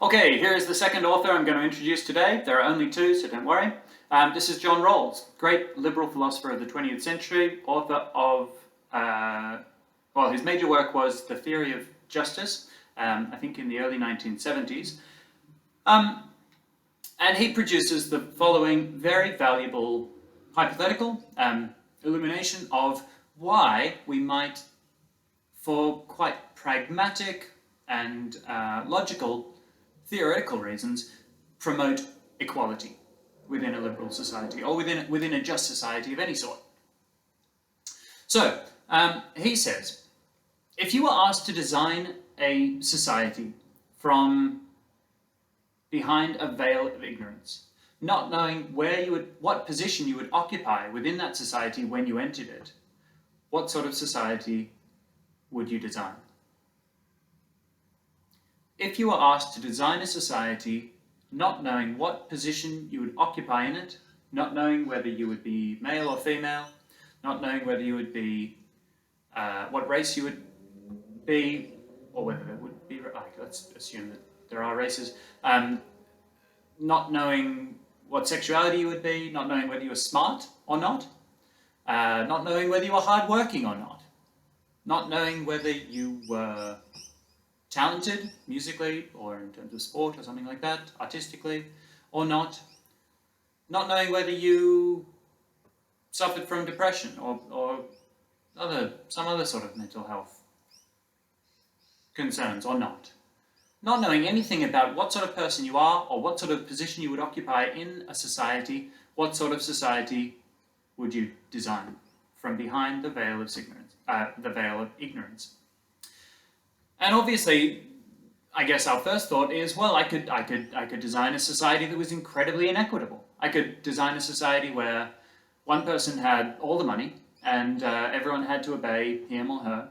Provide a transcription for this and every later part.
Okay, here is the second author I'm going to introduce today. There are only two, so don't worry. This is John Rawls, great liberal philosopher of the 20th century, author of, his major work was The Theory of Justice, I think in the early 1970s. And he produces the following very valuable hypothetical illumination of why we might, for quite pragmatic and logical theoretical reasons, promote equality within a liberal society or within a just society of any sort. So he says, if you were asked to design a society from behind a veil of ignorance, not knowing what position you would occupy within that society when you entered it, what sort of society would you design? If you were asked to design a society not knowing what position you would occupy in it, not knowing whether you would be male or female, not knowing whether you would be, what race you would be, or whether there would be, let's assume that there are races, not knowing what sexuality you would be, not knowing whether you were smart or not knowing whether you were hardworking or not knowing whether you were talented musically or in terms of sport or something like that, artistically or not knowing whether you suffered from depression or some other sort of mental health concerns or not knowing anything about what sort of person you are or what sort of position you would occupy in a society, what sort of society would you design from behind the veil of ignorance? And obviously, I guess our first thought is, well, I could design a society that was incredibly inequitable. I could design a society where one person had all the money and everyone had to obey him or her.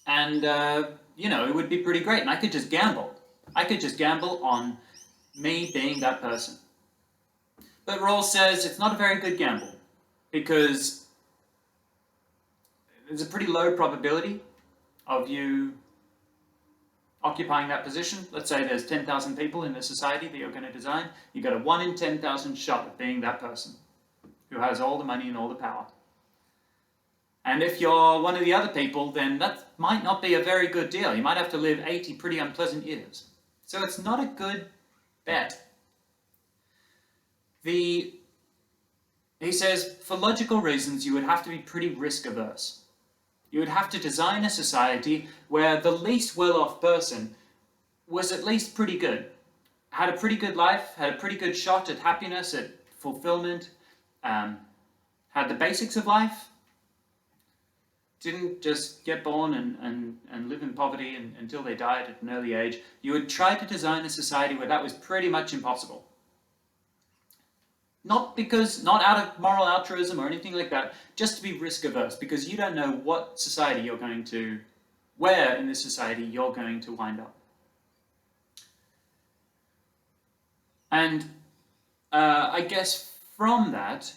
And, it would be pretty great. And I could just gamble. I could just gamble on me being that person. But Rawls says it's not a very good gamble because there's a pretty low probability of you occupying that position. Let's say there's 10,000 people in the society that you're going to design. You've got a 1 in 10,000 shot of being that person who has all the money and all the power. And if you're one of the other people, then that might not be a very good deal. You might have to live 80 pretty unpleasant years. So it's not a good bet. He says, for logical reasons, you would have to be pretty risk averse. You would have to design a society where the least well-off person was at least pretty good, had a pretty good life, had a pretty good shot at happiness, at fulfillment, had the basics of life, didn't just get born and live in poverty until they died at an early age. You would try to design a society where that was pretty much impossible. Not out of moral altruism or anything like that, just to be risk averse, because you don't know what society where in this society you're going to wind up. And I guess from that,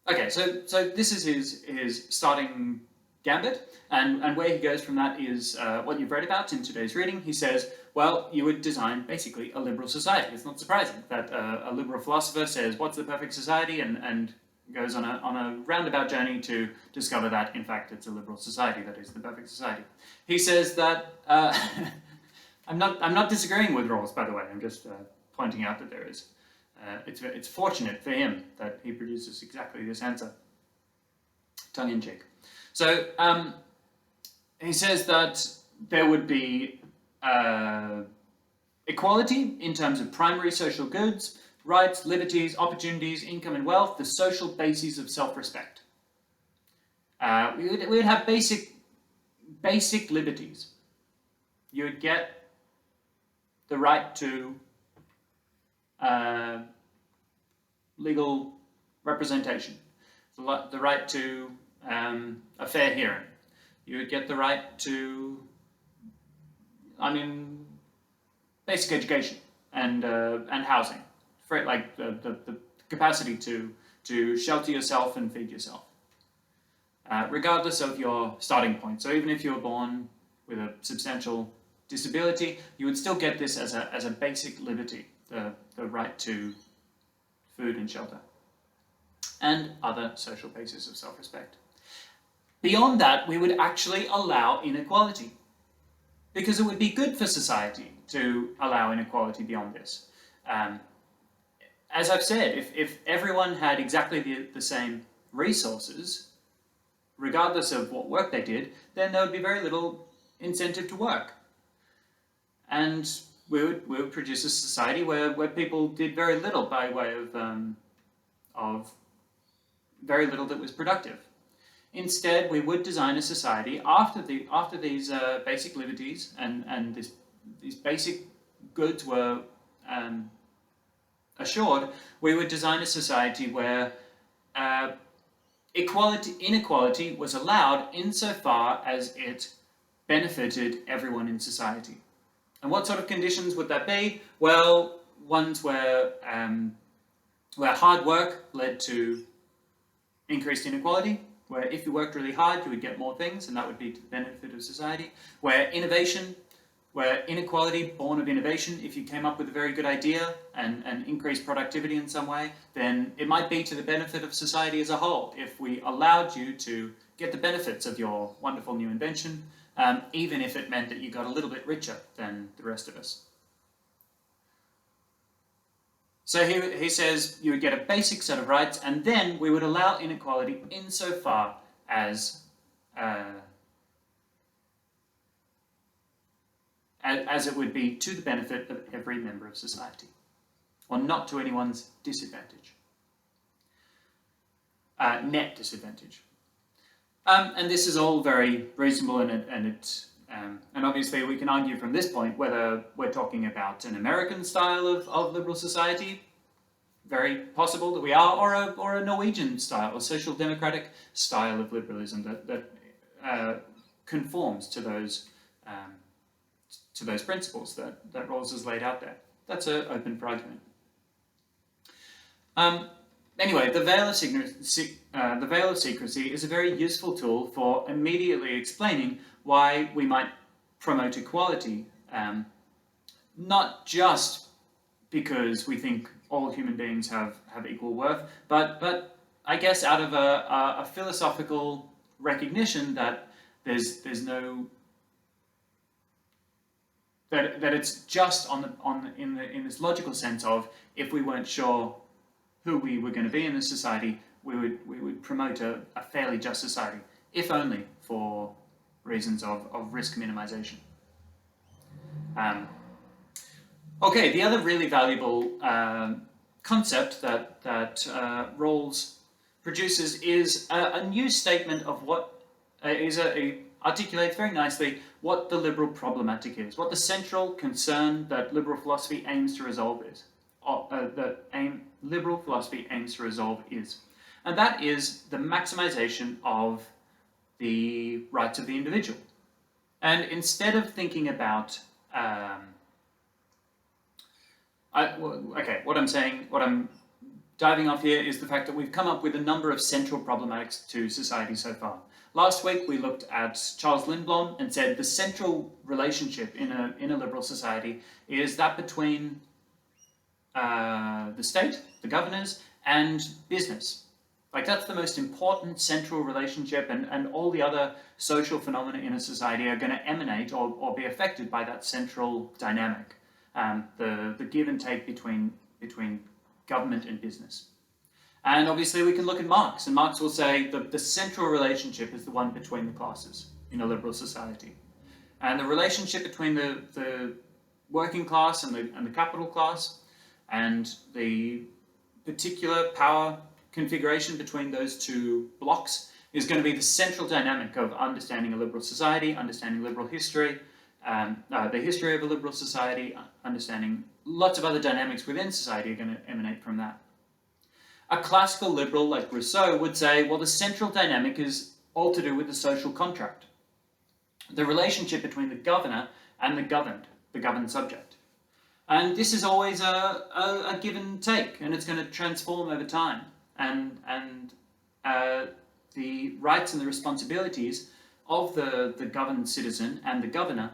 okay, so this is his starting gambit, and where he goes from that is what you've read about in today's reading. He says, well, you would design basically a liberal society. It's not surprising that a liberal philosopher says, what's the perfect society, and goes on a roundabout journey to discover that, in fact, it's a liberal society that is the perfect society. He says that, I'm not disagreeing with Rawls, by the way, I'm just pointing out that there is. It's fortunate for him that he produces exactly this answer, tongue-in-cheek. So he says that there would be equality in terms of primary social goods, rights, liberties, opportunities, income and wealth, the social bases of self-respect. We would have basic liberties. You would get the right to legal representation, the right to a fair hearing. You would get the right to, basic education and housing, like the capacity to shelter yourself and feed yourself, regardless of your starting point. So even if you were born with a substantial disability, you would still get this as a basic liberty, the right to food and shelter, and other social bases of self-respect. Beyond that, we would actually allow inequality, because it would be good for society to allow inequality beyond this. As I've said, if everyone had exactly the same resources, regardless of what work they did, then there would be very little incentive to work. And we would produce a society where people did very little by way of very little that was productive. Instead, we would design a society after these basic liberties and these basic goods were assured. We would design a society where inequality was allowed insofar as it benefited everyone in society. And what sort of conditions would that be? Well, ones where hard work led to increased inequality, where if you worked really hard, you would get more things, and that would be to the benefit of society. Where inequality born of innovation, if you came up with a very good idea and increased productivity in some way, then it might be to the benefit of society as a whole. If we allowed you to get the benefits of your wonderful new invention, even if it meant that you got a little bit richer than the rest of us. So he says you would get a basic set of rights, and then we would allow inequality insofar as it would be to the benefit of every member of society, or not to anyone's disadvantage, net disadvantage. And this is all very reasonable, and obviously we can argue from this point whether we're talking about an American style of liberal society, very possible that we are, or a Norwegian style, or social democratic style of liberalism that conforms to those principles that Rawls has laid out there. That's open for argument. Anyway, the veil of secrecy is a very useful tool for immediately explaining why we might promote equality, not just because we think all human beings have equal worth, but I guess out of a philosophical recognition that there's no that it's just in this logical sense of, if we weren't sure who we were going to be in this society, we would promote a fairly just society, if only for reasons of risk minimization. Okay, the other really valuable concept that Rawls produces is a new statement of what articulates very nicely what the liberal problematic is, what the central concern that liberal philosophy aims to resolve is, liberal philosophy aims to resolve is, and that is the maximization of the rights of the individual. And instead of thinking about what I'm diving off here is the fact that we've come up with a number of central problematics to society so far. Last week we looked at Charles Lindblom and said the central relationship in a liberal society is that between the state, the governors, and business. Like, that's the most important central relationship, and all the other social phenomena in a society are going to emanate or be affected by that central dynamic, the give and take between government and business. And obviously we can look at Marx, and Marx will say the central relationship is the one between the classes in a liberal society. And the relationship between the working class and the capital class, and the particular power configuration between those two blocks, is going to be the central dynamic of understanding a liberal society, understanding liberal history, the history of a liberal society, understanding lots of other dynamics within society are going to emanate from that. A classical liberal like Rousseau would say, well, the central dynamic is all to do with the social contract, the relationship between the governor and the governed subject. And this is always a give and take, and it's going to transform over time. And the rights and the responsibilities of the governed citizen and the governor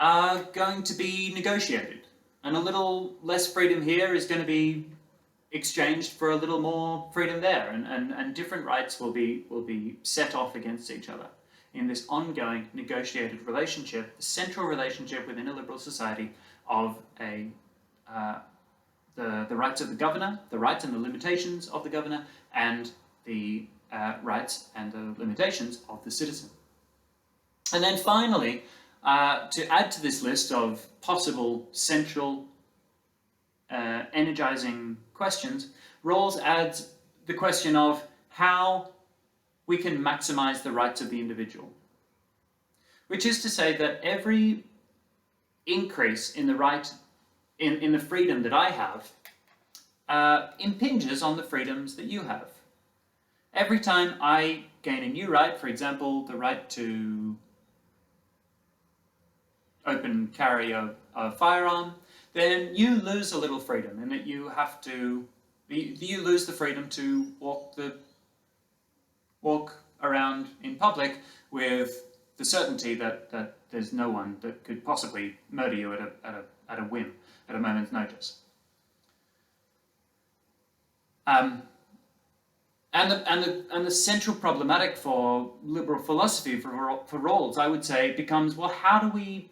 are going to be negotiated. And a little less freedom here is going to be exchanged for a little more freedom there, and different rights will be set off against each other in this ongoing negotiated relationship, the central relationship within a liberal society of the rights of the governor, the rights and the limitations of the governor, and the rights and the limitations of the citizen. And then finally, to add to this list of possible central energizing questions, Rawls adds the question of how we can maximize the rights of the individual. Which is to say that every increase in the right, in the freedom that I have, impinges on the freedoms that you have. Every time I gain a new right, for example, the right to carry a firearm, then you lose a little freedom in that you lose the freedom to walk around in public with the certainty that there's no one that could possibly murder you at a whim, at a moment's notice. And the central problematic for liberal philosophy, for Rawls, I would say, becomes, well, how do we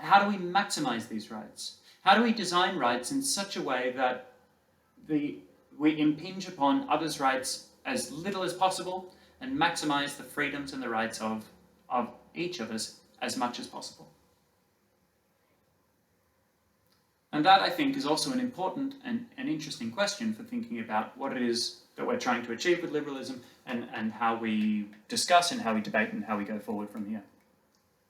maximize these rights? How do we design rights in such a way that we impinge upon others' rights as little as possible and maximize the freedoms and the rights of each of us as much as possible? And that, I think, is also an important and an interesting question for thinking about what it is that we're trying to achieve with liberalism, and how we discuss and how we debate and how we go forward from here.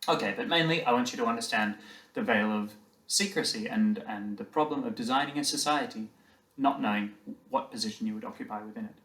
Okay, but mainly I want you to understand the veil of secrecy and the problem of designing a society not knowing what position you would occupy within it.